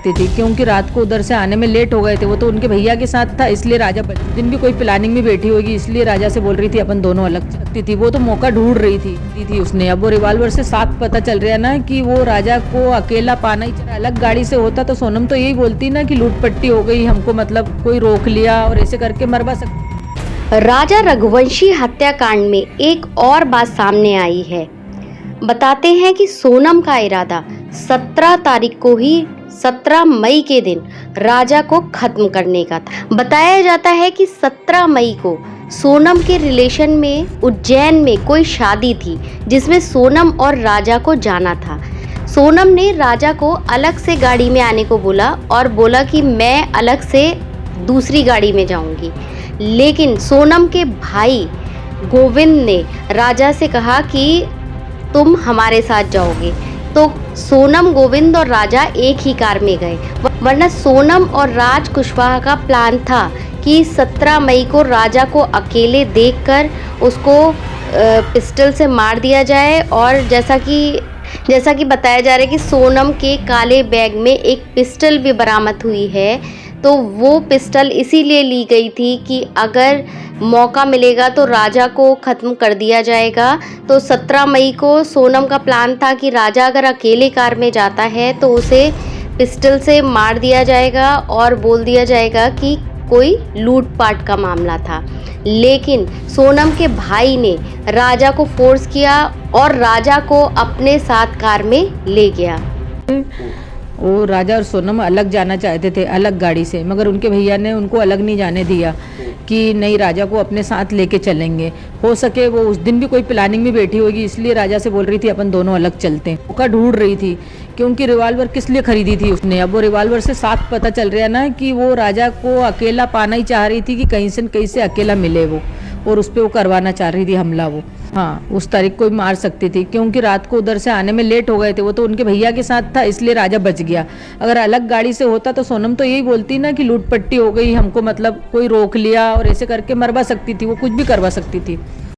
सकती थी, क्योंकि रात को उधर से आने में लेट हो गए थे। वो तो उनके भैया के साथ था, इसलिए राजा दिन भी कोई प्लानिंग में बैठी होगी, इसलिए राजा से बोल रही थी अपन दोनों अलग सकती थी। वो तो मौका ढूंढ रही थी उसने। अब वो रिवॉल्वर से साफ पता चल रहा है ना कि वो राजा को अकेला पाना ही चाहिए। अलग गाड़ी से होता तो सोनम तो यही बोलती ना कि लूट पट्टी हो गई हमको, मतलब कोई रोक लिया और ऐसे करके मरवा सकती। राजा रघुवंशी हत्याकांड में एक और बात सामने आई है। बताते हैं कि सोनम का इरादा 17 तारीख को ही 17 मई के दिन राजा को खत्म करने का था। बताया जाता है कि 17 मई को सोनम के रिलेशन में उज्जैन में कोई शादी थी जिसमें सोनम और राजा को जाना था। सोनम ने राजा को अलग से गाड़ी में आने को बोला और बोला कि मैं अलग से दूसरी गाड़ी में जाऊंगी, लेकिन सोनम के भाई गोविंद ने राजा से कहा कि तुम हमारे साथ जाओगे। तो सोनम, गोविंद और राजा एक ही कार में गए, वरना सोनम और राज कुशवाहा का प्लान था कि 17 मई को राजा को अकेले देखकर उसको पिस्टल से मार दिया जाए। और जैसा कि बताया जा रहा है कि सोनम के काले बैग में एक पिस्टल भी बरामद हुई है। तो वो पिस्टल इसीलिए ली गई थी कि अगर मौका मिलेगा तो राजा को ख़त्म कर दिया जाएगा। तो 17 मई को सोनम का प्लान था कि राजा अगर अकेले कार में जाता है तो उसे पिस्टल से मार दिया जाएगा और बोल दिया जाएगा कि कोई लूटपाट का मामला था। लेकिन सोनम के भाई ने राजा को फोर्स किया और राजा को अपने साथ कार में ले गया। वो राजा और सोनम अलग जाना चाहते थे, अलग गाड़ी से, मगर उनके भैया ने उनको अलग नहीं जाने दिया कि नहीं, राजा को अपने साथ लेके चलेंगे। हो सके वो उस दिन भी कोई प्लानिंग में बैठी होगी, इसलिए राजा से बोल रही थी अपन दोनों अलग चलते हैं। मौका ढूंढ रही थी, क्योंकि रिवॉल्वर किस लिए खरीदी थी उसने। अब वो रिवॉल्वर से साफ पता चल रहा है ना कि वो राजा को अकेला पाना ही चाह रही थी कि कहीं से अकेला मिले वो, और उस पर वो करवाना चाह रही थी हमला वो। हाँ, उस तारीख को मार सकती थी, क्योंकि रात को उधर से आने में लेट हो गए थे। वो तो उनके भैया के साथ था, इसलिए राजा बच गया। अगर अलग गाड़ी से होता तो सोनम तो यही बोलती ना कि लूट पट्टी हो गई हमको, मतलब कोई रोक लिया और ऐसे करके मरवा सकती थी, वो कुछ भी करवा सकती थी।